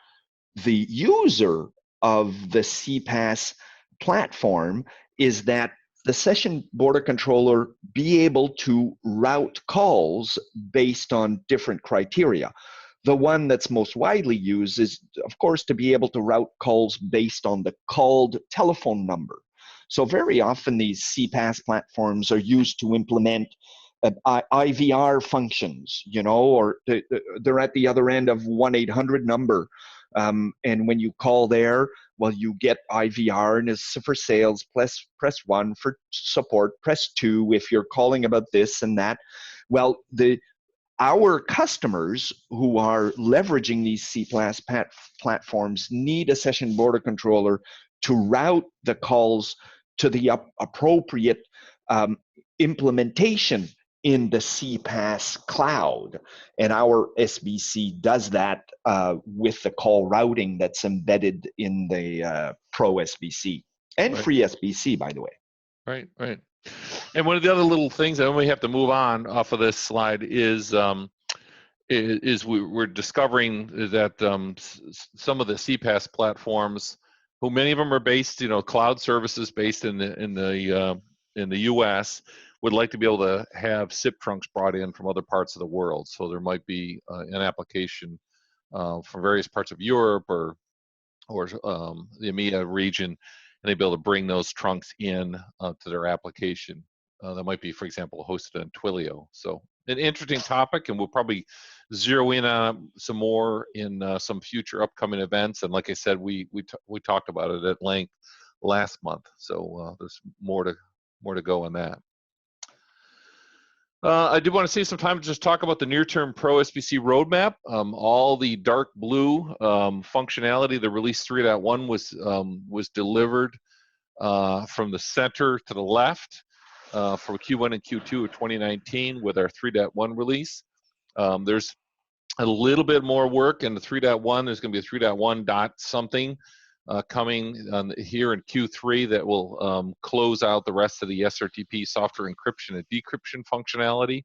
the user of the CPaaS platform is that the session border controller be able to route calls based on different criteria. The one that's most widely used is, of course, to be able to route calls based on the called telephone number. So very often these CPaaS platforms are used to implement IVR functions, or they're at the other end of 1-800 number. And when you call there, well, you get IVR, and it's for sales, press 1, for support, press 2 if you're calling about this and that. Well, our customers who are leveraging these CPaaS platforms need a session border controller to route the calls to the appropriate implementation in the CPaaS cloud. And our SBC does that with the call routing that's embedded in the ProSBC and Right. FreeSBC, by the way. Right, right. And one of the other little things, and we have to move on off of this slide, is we're discovering that some of the CPaaS platforms, who many of them are based, cloud services based in the U.S., would like to be able to have SIP trunks brought in from other parts of the world. So there might be an application from various parts of Europe or the EMEA region, and they'd be able to bring those trunks in to their application. That might be, for example, hosted on Twilio. So an interesting topic, and we'll probably zero in on some more in some future upcoming events. And like I said, we talked about it at length last month. So there's more to go on that. I did want to save some time to just talk about the near-term ProSBC roadmap. All the dark blue functionality, the release 3.1 was delivered from the center to the left for Q1 and Q2 of 2019 with our 3.1 release. There's a little bit more work in the 3.1. There's going to be a 3.1 dot something coming here in Q3 that will close out the rest of the SRTP software encryption and decryption functionality.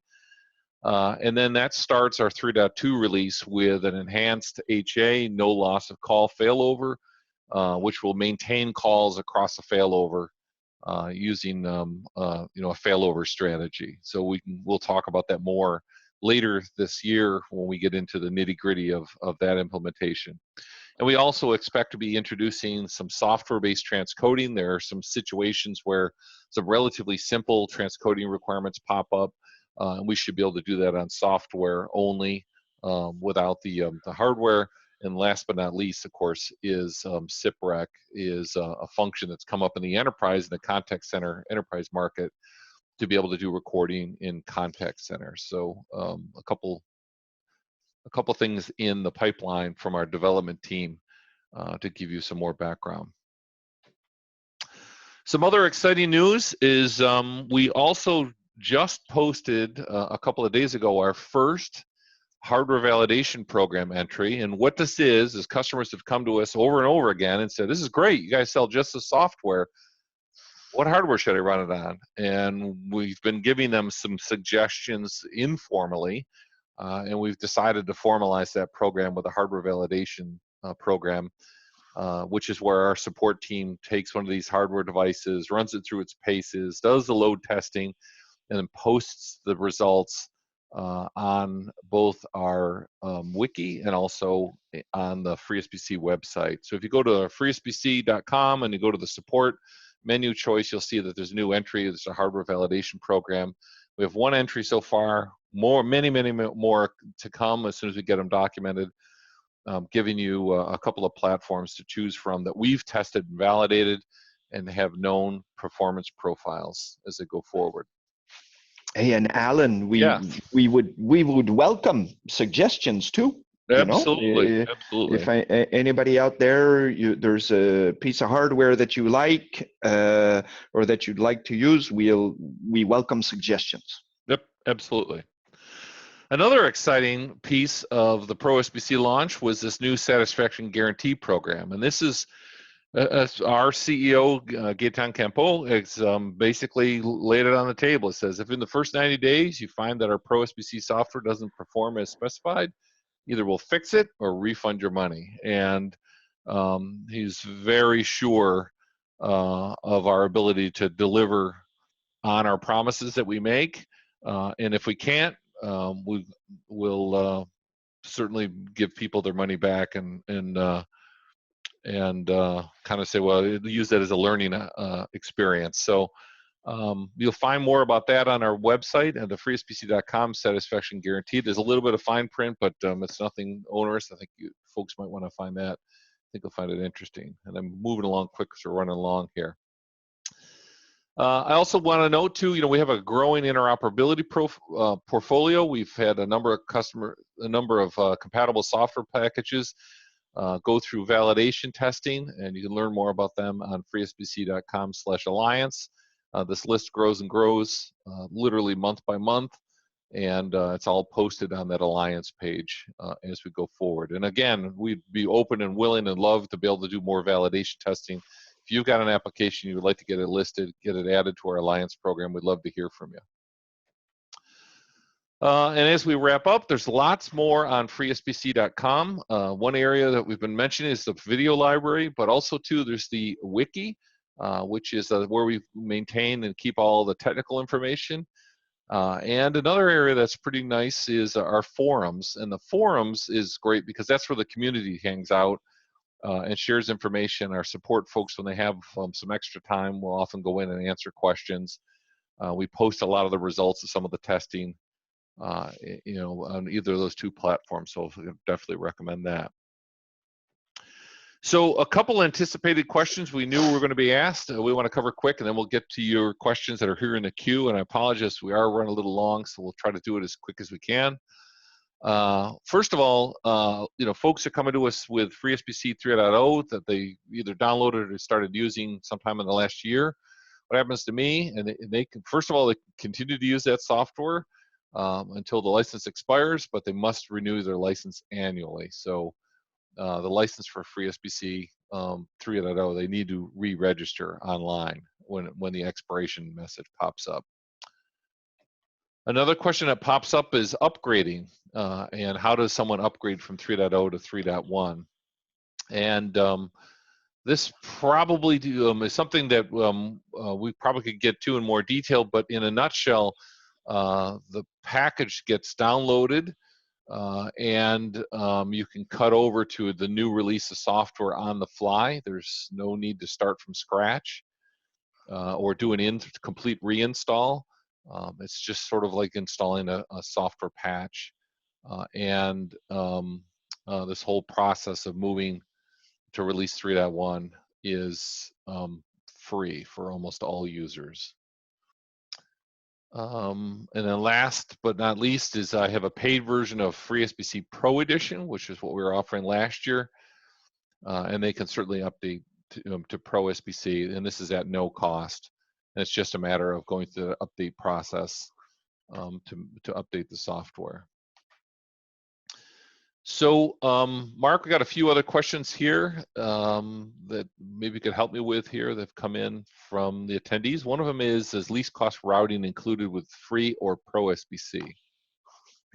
And then that starts our 3.2 release with an enhanced HA, no loss of call failover, which will maintain calls across the failover using a failover strategy. So we'll talk about that more later this year when we get into the nitty-gritty of that implementation. And we also expect to be introducing some software-based transcoding. There are some situations where some relatively simple transcoding requirements pop up, and we should be able to do that on software only without the hardware. And last but not least, of course, is SIPREC is a function that's come up in the enterprise, in the contact center enterprise market, to be able to do recording in contact centers. So a couple things in the pipeline from our development team to give you some more background. Some other exciting news is we also just posted a couple of days ago our first hardware validation program entry. And what this is customers have come to us over and over again and said, this is great, you guys sell just the software. What hardware should I run it on? And we've been giving them some suggestions informally, and we've decided to formalize that program with a hardware validation program, which is where our support team takes one of these hardware devices, runs it through its paces, does the load testing, and then posts the results on both our wiki and also on the FreeSBC website. So if you go to freesbc.com and you go to the support menu choice, you'll see that there's a new entry. There's a hardware validation program. We have one entry so far, many more to come as soon as we get them documented, giving you a couple of platforms to choose from that we've tested and validated and have known performance profiles as they go forward. Hey, and Alan, Yeah. we would welcome suggestions too. Absolutely, If anybody out there, there's a piece of hardware that you like or that you'd like to use, we welcome suggestions. Yep, absolutely. Another exciting piece of the ProSBC launch was this new satisfaction guarantee program, and this is our CEO, Gaetan Campo, has basically laid it on the table. It says, if in the first 90 days you find that our ProSBC software doesn't perform as specified, either we'll fix it or refund your money. And he's very sure of our ability to deliver on our promises that we make. And if we can't, we'll certainly give people their money back and kind of say, well, use that as a learning experience. So you'll find more about that on our website at the FreeSBC.com satisfaction guarantee. There's a little bit of fine print, but it's nothing onerous. I think folks might want to find that. I think you'll find it interesting. And I'm moving along quick because we're running along here. I also want to note too, we have a growing interoperability portfolio. We've had a number of compatible software packages go through validation testing, and you can learn more about them on freesbc.com/alliance. This list grows and grows literally month by month, and it's all posted on that alliance page as we go forward. And again, we'd be open and willing and love to be able to do more validation testing. If you've got an application you would like to get it listed, get it added to our alliance program, we'd love to hear from you. And as we wrap up, there's lots more on freesbc.com. One area that we've been mentioning is the video library, but also too, there's the wiki, which is where we maintain and keep all the technical information. And another area that's pretty nice is our forums. And the forums is great because that's where the community hangs out and shares information. Our support folks, when they have some extra time, will often go in and answer questions. We post a lot of the results of some of the testing on either of those two platforms, so I definitely recommend that. So a couple anticipated questions we knew were going to be asked. We want to cover quick, and then we'll get to your questions that are here in the queue. And I apologize, we are running a little long, so we'll try to do it as quick as we can. First of all, folks are coming to us with FreeSBC 3.0 that they either downloaded or started using sometime in the last year. What happens to me, and they can, first of all, they continue to use that software until the license expires, but they must renew their license annually. So the license for FreeSBC 3.0, they need to re-register online when the expiration message pops up. Another question that pops up is upgrading, and how does someone upgrade from 3.0 to 3.1? And this probably is something that we probably could get to in more detail, but in a nutshell, the package gets downloaded and you can cut over to the new release of software on the fly. There's no need to start from scratch or do an complete reinstall. It's just sort of like installing a software patch. And this whole process of moving to release 3.1 is free for almost all users. And then last but not least is I have a paid version of FreeSBC Pro Edition, which is what we were offering last year. And they can certainly update to ProSBC, and this is at no cost. And it's just a matter of going through the update process to update the software. So, Mark, we got a few other questions here that maybe you could help me with here that have come in from the attendees. One of them is least cost routing included with free or ProSBC?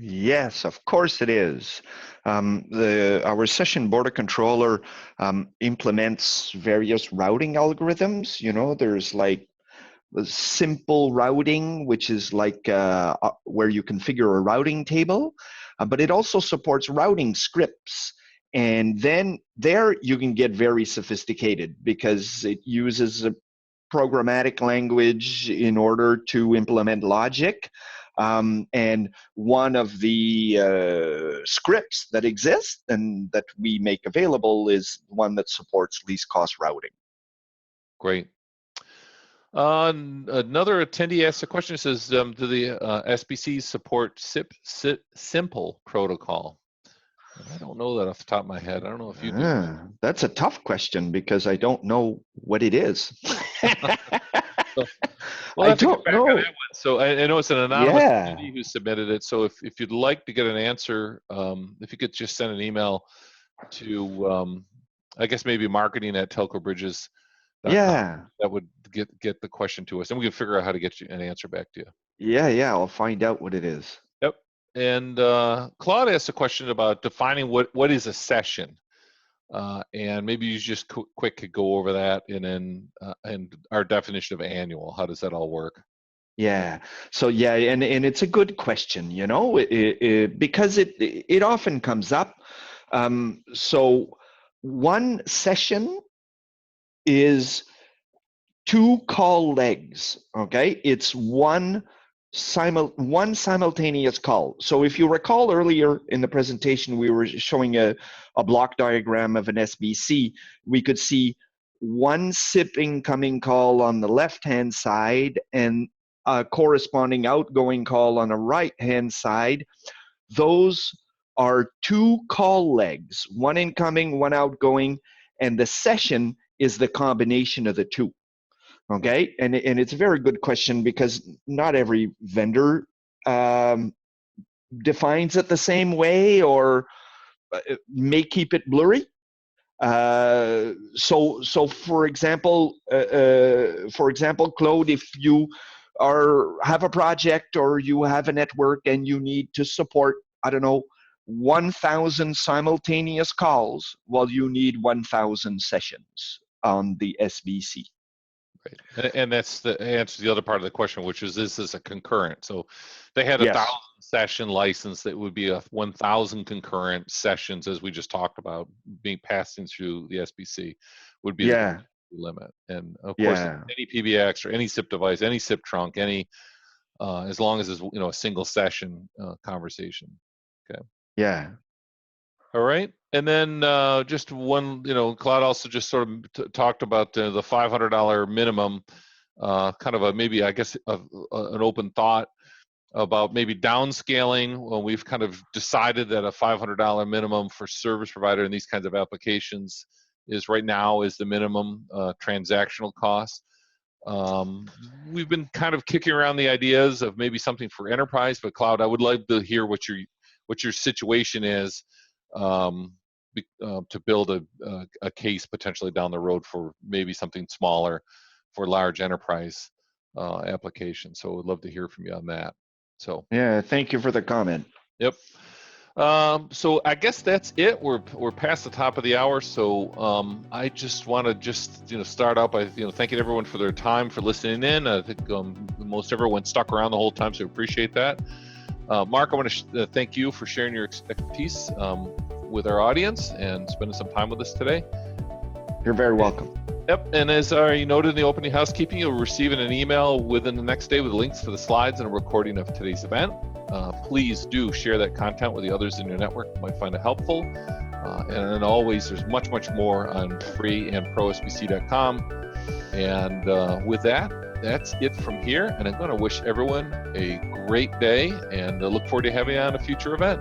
Yes, of course it is. Our session border controller implements various routing algorithms. There's like simple routing, which is like where you configure a routing table, but it also supports routing scripts. And then there you can get very sophisticated because it uses programmatic language in order to implement logic. And one of the scripts that exist and that we make available is one that supports least cost routing. Great. Another attendee asked a question. It says, do the SBCs support simple protocol? I don't know that off the top of my head. I don't know if you do. That's a tough question because I don't know what it is. Well, I don't know. So I know it's an anonymous attendee who submitted it. So if you'd like to get an answer, if you could just send an email to, I guess maybe marketing@TelcoBridges.com. Yeah. That would get the question to us, and we can figure out how to get you an answer back to you. Yeah, I'll find out what it is. Yep. And Claude asked a question about defining what is a session, and maybe you just quick could go over that, and then and our definition of annual. How does that all work? Yeah. So yeah, and it's a good question, you know, because it often comes up. So one session is 2 call legs. Okay, it's one simultaneous call. So if you recall earlier in the presentation, we were showing a block diagram of an SBC. We could see one SIP incoming call on the left-hand side and a corresponding outgoing call on the right-hand side. Those are 2 call legs, one incoming, one outgoing, and the session is the combination of the 2. Okay, and it's a very good question because not every vendor defines it the same way or may keep it blurry. So for example, Claude, if you have a project or you have a network and you need to support, I don't know, 1,000 simultaneous calls, well, you need 1,000 sessions on the SBC. Right, and that's the answer to the other part of the question, which is this a concurrent? So they had a 1,000 session license that would be a 1,000 concurrent sessions, as we just talked about, being passing through the SBC would be the limit. And of course, any PBX or any SIP device, any SIP trunk, any as long as it's a single session conversation. Okay. Yeah. All right, and then just one, Claude also just sort of talked about the $500 minimum, kind of maybe I guess an open thought about maybe downscaling. Well, we've kind of decided that a $500 minimum for service provider in these kinds of applications is right now is the minimum transactional cost. We've been kind of kicking around the ideas of maybe something for enterprise, but Claude, I would like to hear what your situation is. To build a case potentially down the road for maybe something smaller for large enterprise applications. So we'd love to hear from you on that. So yeah, thank you for the comment. Yep. So I guess that's it. We're past the top of the hour. So I just want to start out by thanking everyone for their time, for listening in. I think most everyone stuck around the whole time, so I appreciate that. Mark, I want to thank you for sharing your expertise with our audience and spending some time with us today. You're very welcome. Yep, and as I noted in the opening housekeeping, you'll receive an email within the next day with links to the slides and a recording of today's event. Please do share that content with the others in your network who might find it helpful. And always, there's much more on free and ProSBC.com. And with that, that's it from here. And I'm going to wish everyone a great day and look forward to having you on a future event.